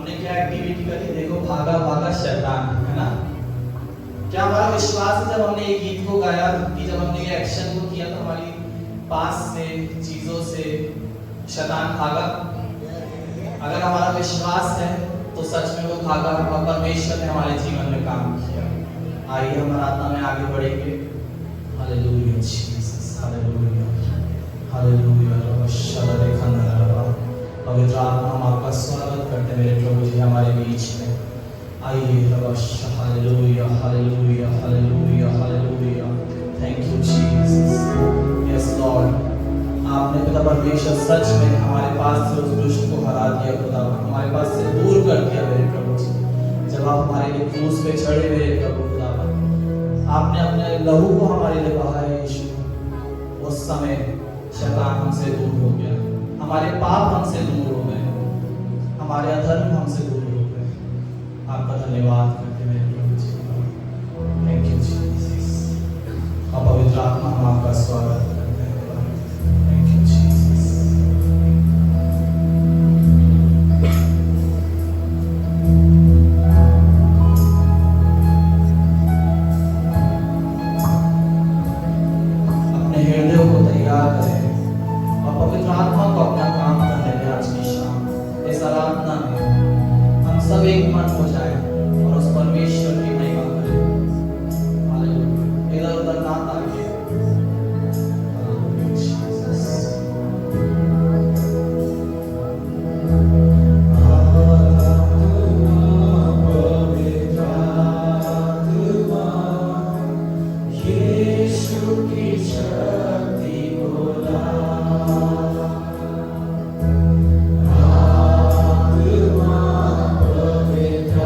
हमने क्या एक्टिविटी करी, देखो भागा भागा शैतान, है ना। क्या हमारा विश्वास है जब हमने ये गीत को गाया कि जब हमने ये एक्शन को किया तो हमारी पास से चीजों से शैतान भागा? अगर हमारा विश्वास है तो सच में वो भागा और परमेश्वर ने हमारे जीवन में काम किया। आइए हम आराधना में आगे बढ़ेंगे। Hallelujah Jesus, hallelujah, hallelujah. पवित्र आत्मा हम आपका स्वागत करते हैं मेरे प्रभु जी हमारे बीच में। आइए hallelujah, hallelujah, hallelujah, hallelujah. Thank you Jesus. Yes Lord, आपने पिता परमेश्वर सच में हमारे पास से उस दुष्ट को हरा दिया खुदा, हमारे पास से दूर कर दिया मेरे प्रभु जी। जब आप हमारे लिए क्रूस पे चढ़े मेरे प्रभु खुदा, आपने अपने लहू को हमारे लिए बहाया यीशु, उस समय शैतान हमसे दूर हो गया, हमारे पाप हमसे दूर हो गए, हमारे अधर्म हमसे दूर हो गए। आपका धन्यवाद करते मेरे प्रभु जी। Thank you Jesus. और पवित्र आत्मा हम आपका स्वागत करते हैं। Thank you Jesus. अपने हृदय को तैयार करें और पवित्र आत्मा को अपना काम करने दें। आज की शाम इस आराधना में हम सब एक मन हो जाए और उस परमेश्वर की महिमा करें। हालेलुया। इधर उधर ना ताकिए। Hallelujah Jesus. यीशु की शक्ति बोला, आत्मा पवित्र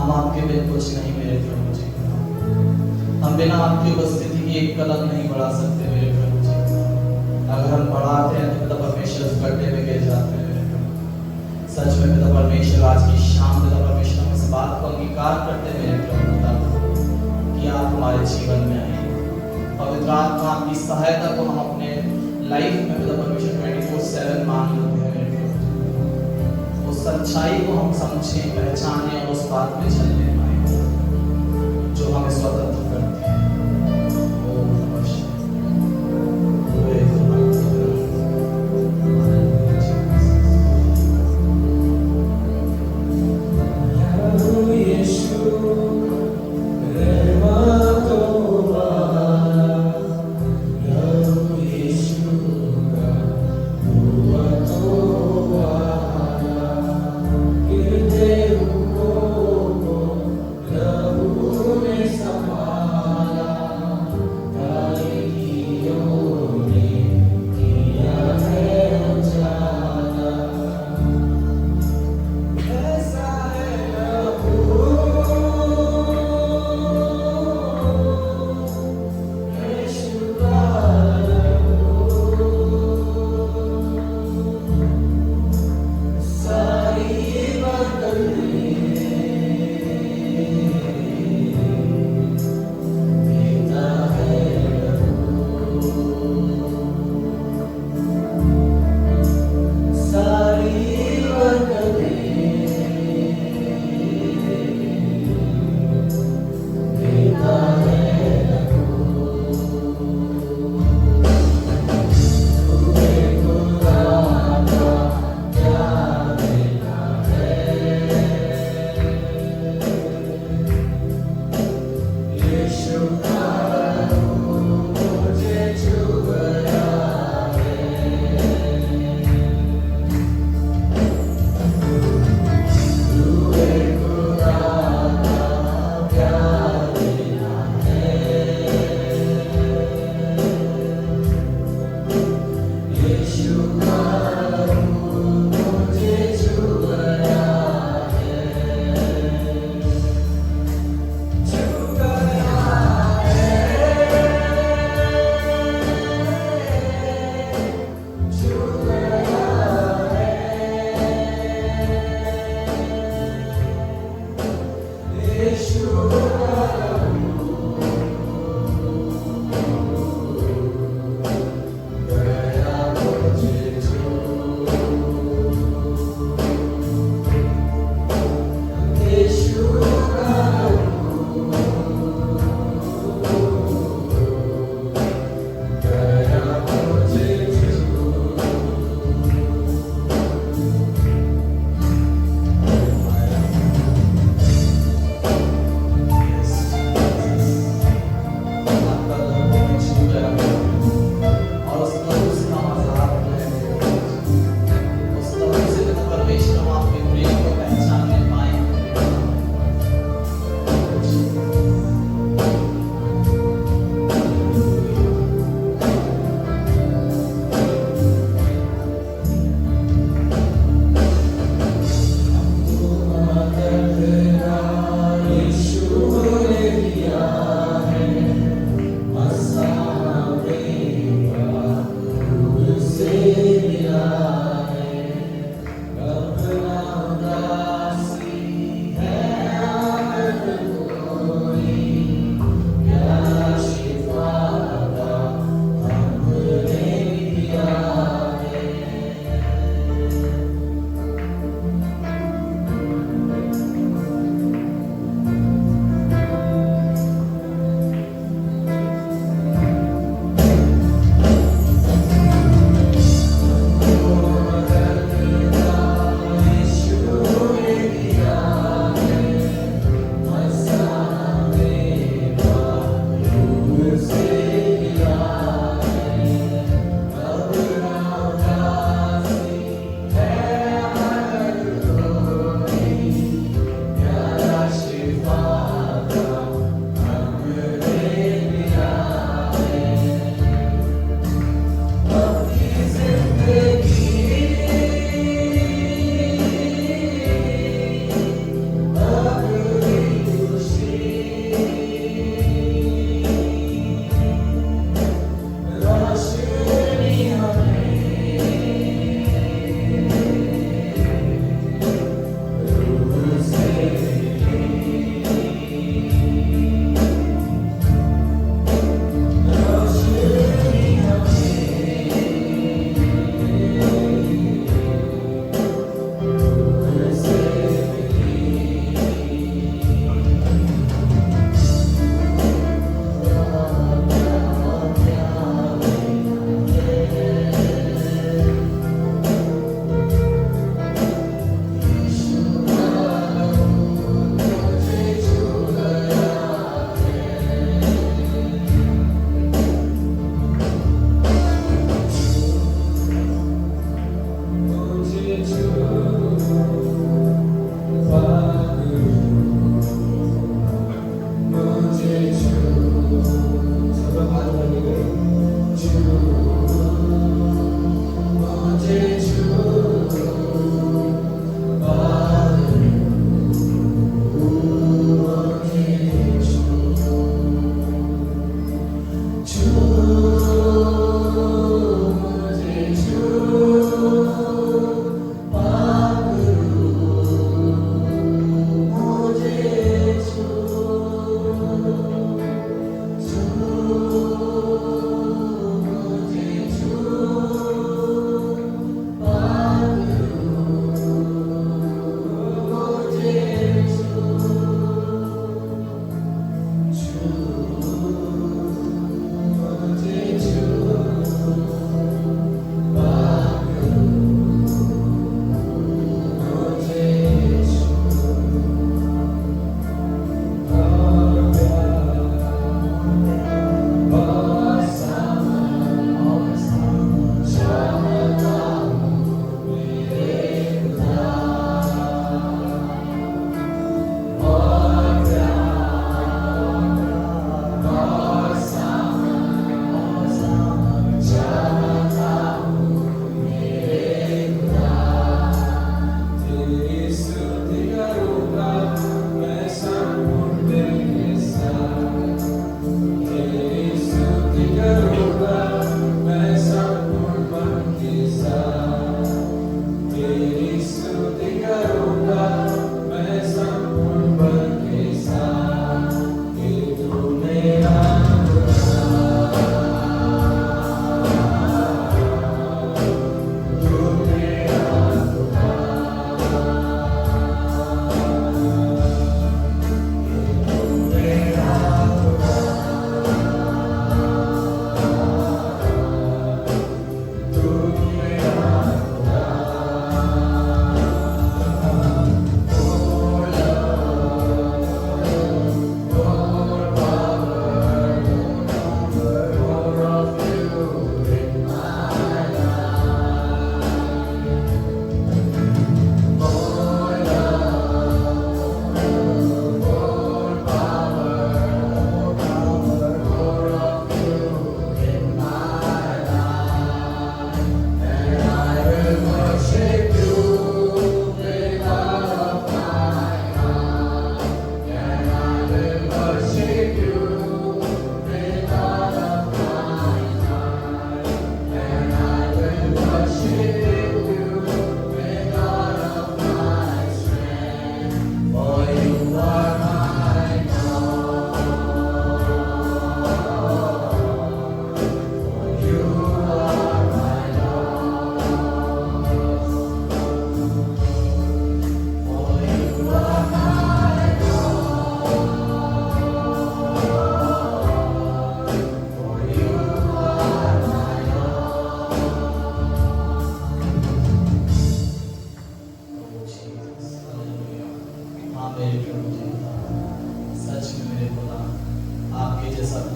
हम आपके बिन कुछ नहीं मेरे प्रभु जी। हम बिना आपकी उपस्थिति की एक कदम नहीं बढ़ा सकते मेरे प्रभु जी। अगर हम बढ़ाते हैं तो पिता परमेश्वर उस गड्ढे में गिर जाते हैं मेरे प्रभु। सच में पिता परमेश्वर आज की शाम पिता परमेश्वर हम इस बात को अंगीकार करते हैं मेरे प्रभु पिता कि आप हमारे जीवन में आए। पवित्र आत्मा की सहायता को हम अपने लाइफ में पिता परमेश्वर 24/7 मांग लेते हैं मेरे प्रभु। उस सच्चाई को हम समझें, पहचानें और उस बात में चलने पाए जो हमें स्वतंत्र करती है। ओम नमः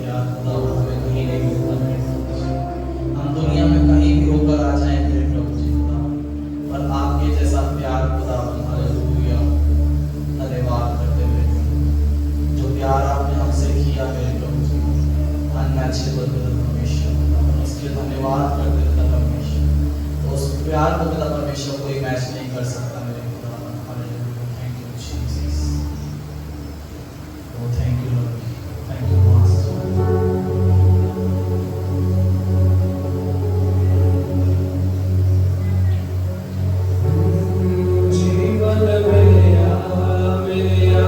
प्यार खुदा हमें कहीं नहीं मिलता मेरे प्रभु जी। हम दुनिया में कहीं भी होकर आ जाएं मेरे प्रभु जी खुदा, पर आपके जैसा प्यार खुदा, हालेलुया, धन्यवाद करते मेरे प्रभु। जो प्यार आपने हमसे किया मेरे प्रभु जी, अनमैचेबल परमेश्वर, उसके लिए धन्यवाद करते थे परमेश्वर। उस प्यार को खुदा परमेश्वर कोई मैच नहीं कर सकता मेरे खुदा। Hallelujah, thank you Jesus. Oh, thank you Lord, thank you Master। जीवन मेरा मेरा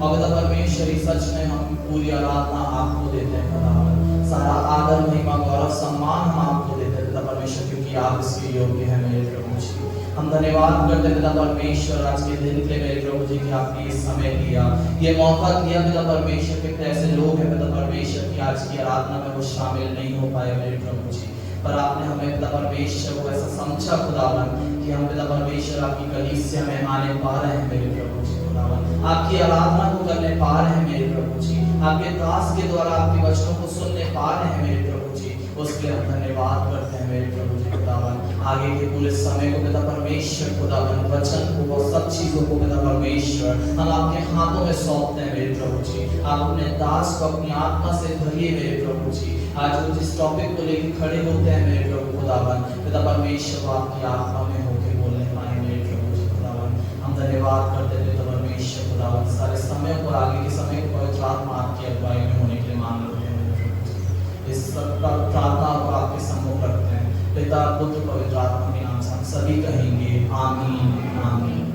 और पिता परमेश्वर ही सच में हम पूरी आराधना आपको देते हैं खुदावन, सारा आदर महिमा गौरव सम्मान हम आपको देते हैं पिता परमेश्वर, क्योंकि आप इसके योग्य हैं मेरे प्रभु जी। हम धन्यवाद करते हैं पिता परमेश्वर आज के दिन के मेरे प्रभु जी कि आपने इस समय दिया, ये मौका दिया पिता परमेश्वर के ऐसे लोग हैं पिता परमेश्वर की आज की आराधना में वो शामिल नहीं हो पाए मेरे प्रभु जी, पर आपने हमें पिता परमेश्वर को ऐसा समझा खुदावन कि हम पिता परमेश्वर आपकी कलीसिया में आने पा रहे हैं मेरे प्रभु जी खुदावन, आपकी आराधना को करने पा रहे हैं मेरे प्रभु जी, आपके दास के द्वारा आपके वचनों को सुनने पा रहे हैं मेरे प्रभु जी, उसके हम धन्यवाद करते हैं मेरे प्रभु जी खुदावन। आगे के पूरे समय को पिता परमेश्वर खुदावन, वचन को और सब चीजों को पिता परमेश्वर हम आपके हाथों में सौंपते हैं मेरे प्रभु जी। आप अपने दास को अपनी आत्मा से भरिए मेरे प्रभु जी, आज वो जिस टॉपिक को लेकर खड़े होते हैं मेरे प्रभु खुदावन, पिता परमेश्वर आपकी आत्मा में होकर बोलने पाए मेरे प्रभु जी खुदावन। हम धन्यवाद करते हैं पिता परमेश्वर खुदावन, सारे समय को आगे के समय को पवित्र आत्मा आपकी अगुवाई में होने के लिए मांग लेते हैं मेरे प्रभु जी। इस प्रार्थना को आपके सम्मुख रखते हैं, पिता पुत्र पवित्र आत्मा के नाम से हम सभी कहेंगे आमीन आमीन।